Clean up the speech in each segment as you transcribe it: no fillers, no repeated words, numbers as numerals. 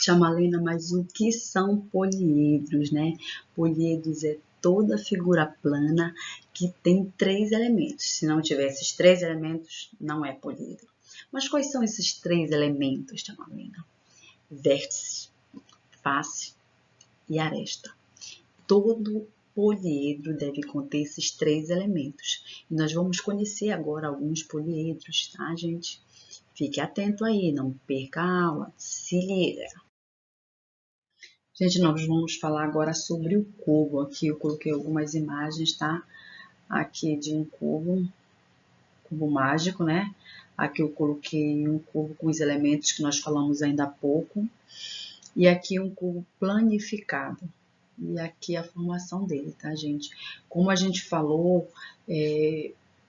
Tia Malena, mas o que são poliedros, né? Poliedros é toda figura plana que tem 3 elementos. Se não tiver esses 3 elementos, não é poliedro. Mas quais são esses 3 elementos, Tia Malena? Vértice, face e aresta. Todo poliedro deve conter esses 3 elementos. E nós vamos conhecer agora alguns poliedros, tá, gente? Fique atento aí, não perca a aula. Se liga! Gente, nós vamos falar agora sobre o cubo. Aqui eu coloquei algumas imagens, tá? Aqui de um cubo mágico, né? Aqui eu coloquei um cubo com os elementos que nós falamos ainda há pouco. E aqui um cubo planificado. E aqui a formação dele, tá, gente? Como a gente falou,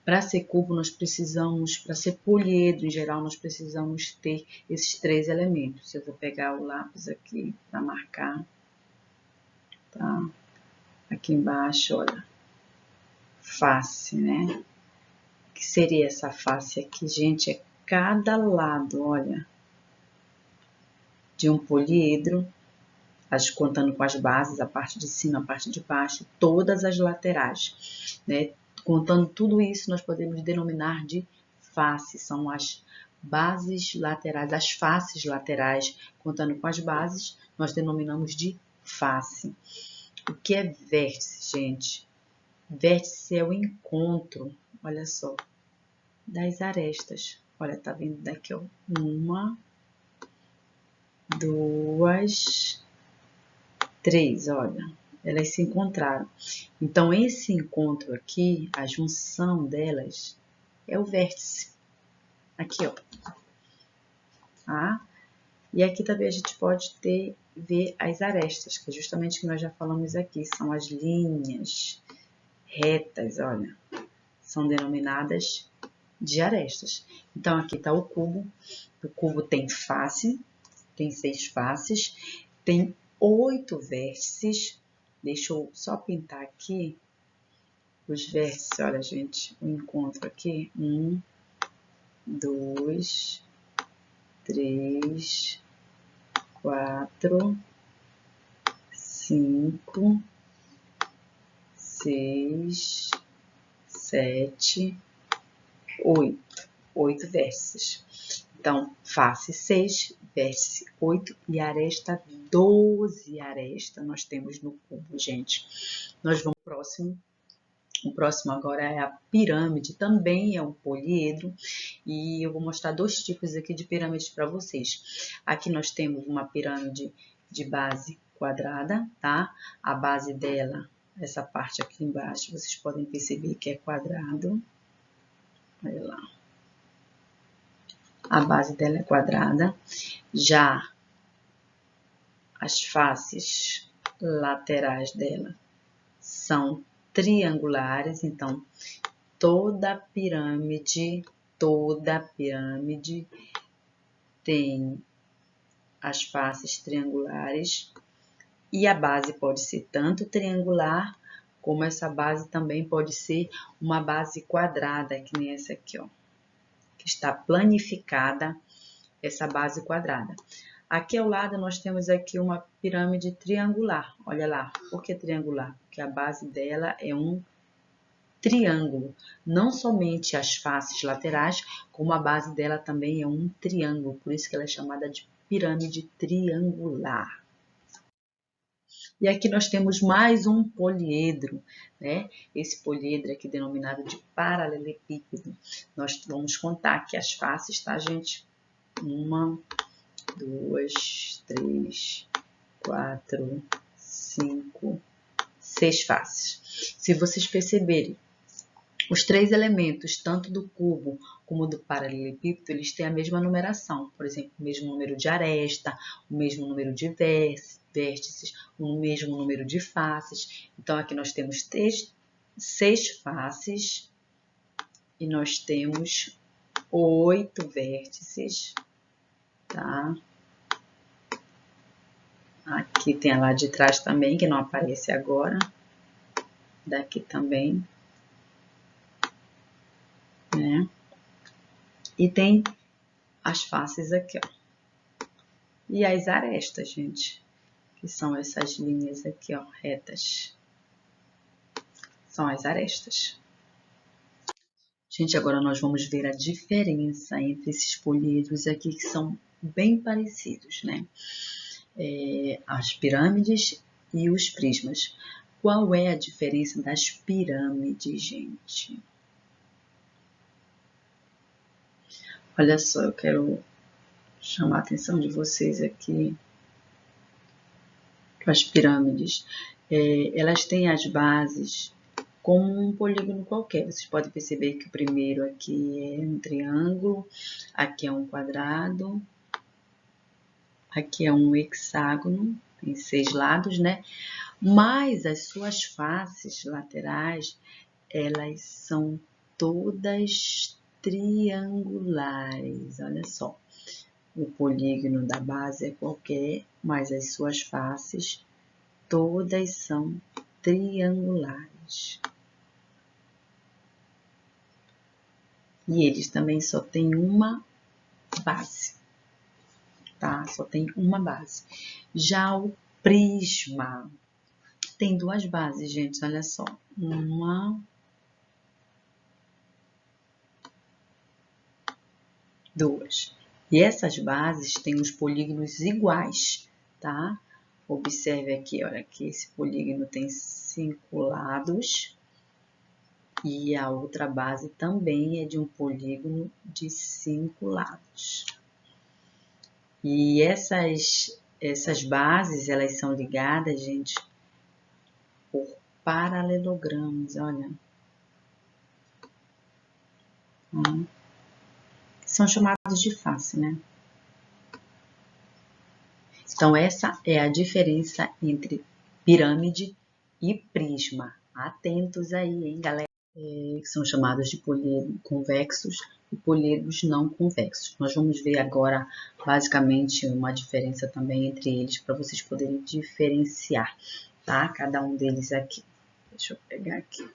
para ser cubo nós precisamos, para ser poliedro em geral, nós precisamos ter esses 3 elementos. Eu vou pegar o lápis aqui para marcar. Tá? Aqui embaixo, olha, face, né? O que seria essa face aqui, gente? É cada lado, olha, de um poliedro, contando com as bases, a parte de cima, a parte de baixo, todas as laterais, né? Contando tudo isso, nós podemos denominar de face, são as bases laterais, as faces laterais, contando com as bases, nós denominamos de face. O que é vértice, gente? Vértice é o encontro, olha só, das arestas. Olha, tá vendo daqui, ó. 1, 2, 3, olha. Elas se encontraram. Então, esse encontro aqui, a junção delas, é o vértice. Aqui, ó. Tá? E aqui também a gente pode ver as arestas, que é justamente o que nós já falamos aqui. São as linhas retas, olha. São denominadas de arestas. Então, aqui está o cubo. O cubo tem face, tem 6 faces, tem 8 vértices. Deixa eu só pintar aqui os vértices. Olha, gente, o encontro aqui. 1, 2, 3, 4, 5, 6, 7, 8 vértices. Então, face 6, vértice 8 e aresta 12 arestas nós temos no cubo, gente. Nós vamos pro próximo. O próximo agora é a pirâmide, também é um poliedro. E eu vou mostrar 2 tipos aqui de pirâmides para vocês. Aqui nós temos uma pirâmide de base quadrada, tá? A base dela, essa parte aqui embaixo, vocês podem perceber que é quadrado. Olha lá. A base dela é quadrada. Já as faces laterais dela são triangulares. Então, toda pirâmide tem as faces triangulares. E a base pode ser tanto triangular, como essa base também pode ser uma base quadrada, que nem essa aqui, ó. Que está planificada, essa base quadrada. Aqui ao lado nós temos aqui uma pirâmide triangular. Olha lá, por que triangular? Porque a base dela é um triângulo. Não somente as faces laterais, como a base dela também é um triângulo. Por isso que ela é chamada de pirâmide triangular. E aqui nós temos mais um poliedro, né? Esse poliedro aqui denominado de paralelepípedo. Nós vamos contar aqui as faces, tá, gente? 1, 2, 3, 4, 5, 6 faces. Se vocês perceberem, os 3 elementos, tanto do cubo como do paralelepípedo, eles têm a mesma numeração. Por exemplo, o mesmo número de aresta, o mesmo número de vértices, o mesmo número de faces. Então, aqui nós temos 6 faces e nós temos 8 vértices, tá? Aqui tem a lá de trás também, que não aparece agora. Daqui também. Né? E tem as faces aqui, ó. E as arestas, gente, que são essas linhas aqui, ó, retas. São as arestas. Gente, agora nós vamos ver a diferença entre esses poliedros aqui, que são bem parecidos, né? As pirâmides e os prismas. Qual é a diferença das pirâmides, gente? Olha só, eu quero chamar a atenção de vocês aqui para as pirâmides. Elas têm as bases como um polígono qualquer. Vocês podem perceber que o primeiro aqui é um triângulo, aqui é um quadrado, aqui é um hexágono, tem 6 lados, né? Mas as suas faces laterais, elas são todas triangulares. Olha só, o polígono da base é qualquer, mas as suas faces todas são triangulares. E eles também só têm uma base, tá? Só tem uma base. Já o prisma tem 2 bases, gente, olha só. Uma, 2. E essas bases têm os polígonos iguais, tá? Observe aqui, olha, que esse polígono tem 5 lados. E a outra base também é de um polígono de 5 lados. E essas bases, elas são ligadas, gente, por paralelogramas, olha. São chamados de face, né? Então, essa é a diferença entre pirâmide e prisma. Atentos aí, hein, galera? Que são chamados de políedros convexos e políedros não convexos. Nós vamos ver agora, basicamente, uma diferença também entre eles, para vocês poderem diferenciar, tá? Cada um deles aqui. Deixa eu pegar aqui.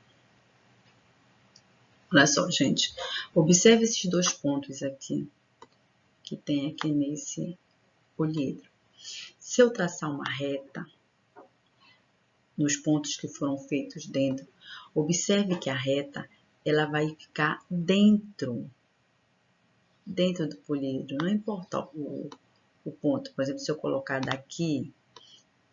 Olha só, gente. Observe esses 2 pontos aqui, que tem aqui nesse poliedro. Se eu traçar uma reta nos pontos que foram feitos dentro, observe que a reta ela vai ficar dentro do poliedro, não importa o ponto. Por exemplo, se eu colocar daqui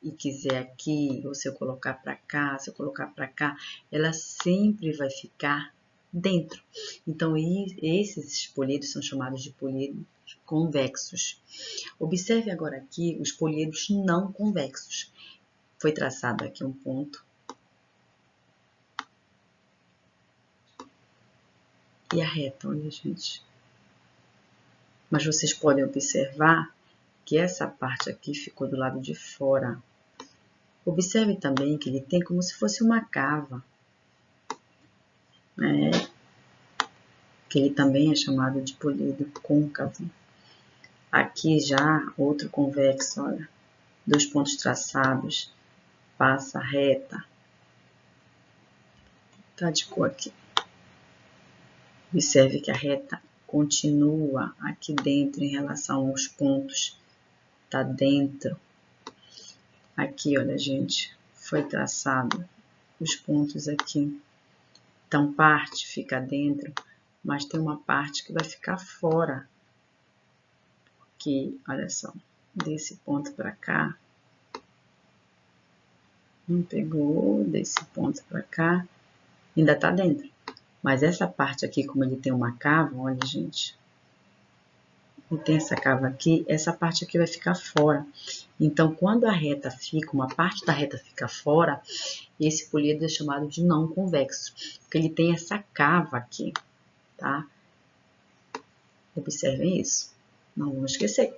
e quiser aqui, ou se eu colocar para cá, se eu colocar para cá, ela sempre vai ficar dentro. Então, esses poliedros são chamados de poliedros convexos. Observe agora aqui os poliedros não convexos. Foi traçado aqui um ponto. E a reta, olha, gente. Mas vocês podem observar que essa parte aqui ficou do lado de fora. Observe também que ele tem como se fosse uma cava, né? Que ele também é chamado de poliedro côncavo. Aqui já outro convexo, olha, 2 pontos traçados, passa reta. Tá de cor aqui. Observe que a reta continua aqui dentro em relação aos pontos. Tá dentro. Aqui, olha, gente, foi traçado os pontos aqui. Então, parte fica dentro, mas tem uma parte que vai ficar fora. Aqui, olha só, desse ponto para cá. Não pegou, desse ponto para cá, ainda tá dentro. Mas essa parte aqui, como ele tem uma cava, olha, gente, e tem essa cava aqui, essa parte aqui vai ficar fora. Então, quando a reta fica, uma parte da reta fica fora, esse poliedro é chamado de não convexo, porque ele tem essa cava aqui, tá? Observem isso, não vamos esquecer.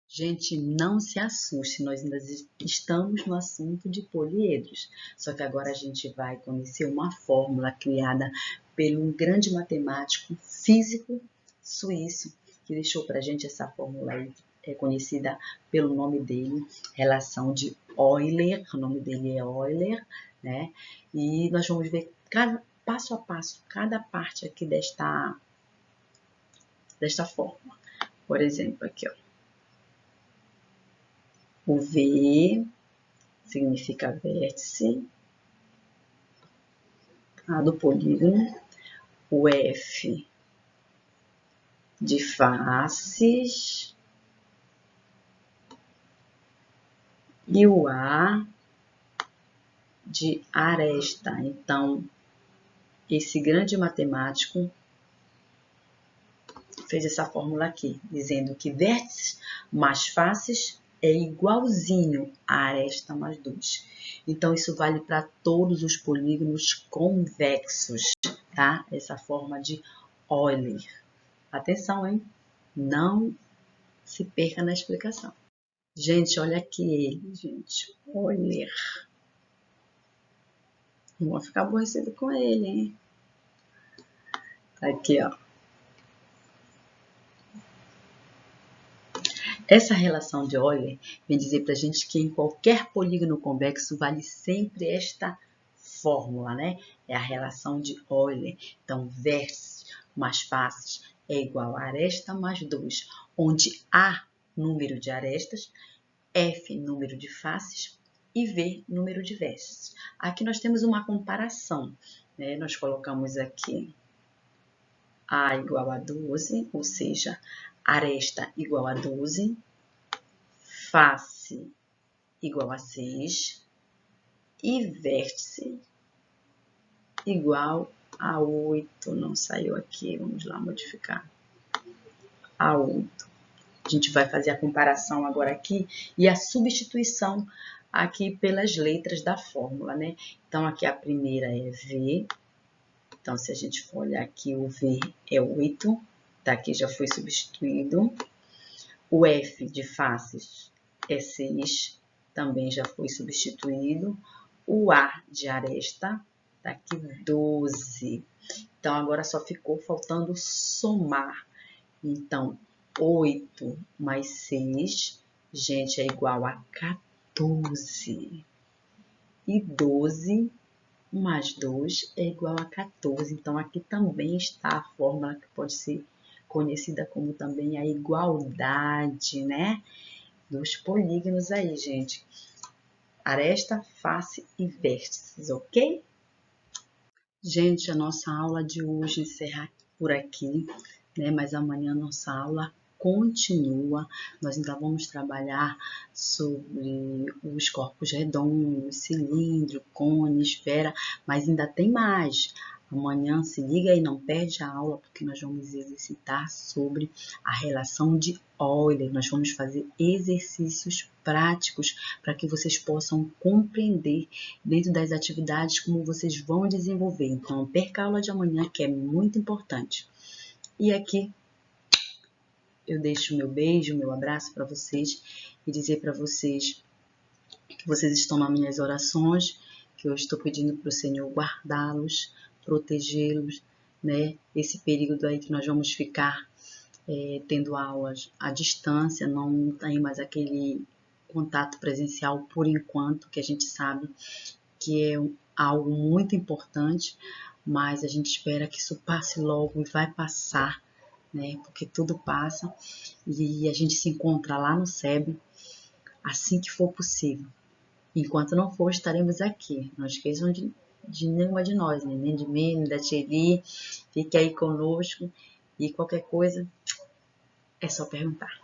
Gente, não se assuste, nós ainda estamos no assunto de poliedros, só que agora a gente vai conhecer uma fórmula criada pelo grande matemático físico suíço, que deixou para a gente essa fórmula aí, é conhecida pelo nome dele, relação de Euler, o nome dele é Euler, né? E nós vamos ver passo a passo, cada parte aqui desta fórmula. Por exemplo, aqui, ó. O V significa vértice do polígono. O F de faces. E o A de aresta. Então, esse grande matemático fez essa fórmula aqui, dizendo que vértices mais faces é igualzinho a aresta mais 2. Então, isso vale para todos os polígonos convexos, tá? Essa forma de Euler. Atenção, hein? Não se perca na explicação. Gente, olha aqui ele, gente. Euler. Não vou ficar aborrecido com ele, hein? Aqui, ó. Essa relação de Euler vem dizer para a gente que em qualquer polígono convexo vale sempre esta fórmula, né? É a relação de Euler. Então, vértices mais faces é igual a aresta mais 2, onde A, número de arestas, F, número de faces, e V, número de vértices. Aqui nós temos uma comparação, né? Nós colocamos aqui A igual a 12, ou seja, aresta igual a 12, face igual a 6 e vértice igual a 8. Não saiu aqui, vamos lá modificar. A 8. A gente vai fazer a comparação agora aqui e a substituição aqui pelas letras da fórmula, né? Então, aqui a primeira é V. Então, se a gente for olhar aqui, o V é 8. Tá, aqui já foi substituído. O F de faces é 6. Também já foi substituído. O A de aresta tá aqui 12. Então, agora só ficou faltando somar. Então, 8 mais 6, gente, é igual a 14. E 12 mais 2 é igual a 14. Então, aqui também está a fórmula que pode ser conhecida como também a igualdade, né? Dos polígonos aí, gente. Aresta, face e vértices, ok? Gente, a nossa aula de hoje encerra por aqui, né? Mas amanhã a nossa aula continua. Nós ainda vamos trabalhar sobre os corpos redondos, cilindro, cone, esfera, mas ainda tem mais. Amanhã se liga e não perde a aula, porque nós vamos exercitar sobre a relação de Euler. Nós vamos fazer exercícios práticos para que vocês possam compreender dentro das atividades como vocês vão desenvolver. Então, perca a aula de amanhã, que é muito importante. E aqui eu deixo meu beijo, meu abraço para vocês e dizer para vocês que vocês estão nas minhas orações, que eu estou pedindo para o Senhor guardá-los, protegê-los, né? Esse período aí que nós vamos ficar tendo aulas à distância, não tem mais aquele contato presencial por enquanto, que a gente sabe que é algo muito importante, mas a gente espera que isso passe logo e vai passar, né? Porque tudo passa e a gente se encontra lá no SEB assim que for possível. Enquanto não for, estaremos aqui. Não esqueçam de nenhuma de nós, né? Nem de mim, nem da Thierry. Fique aí conosco e qualquer coisa é só perguntar.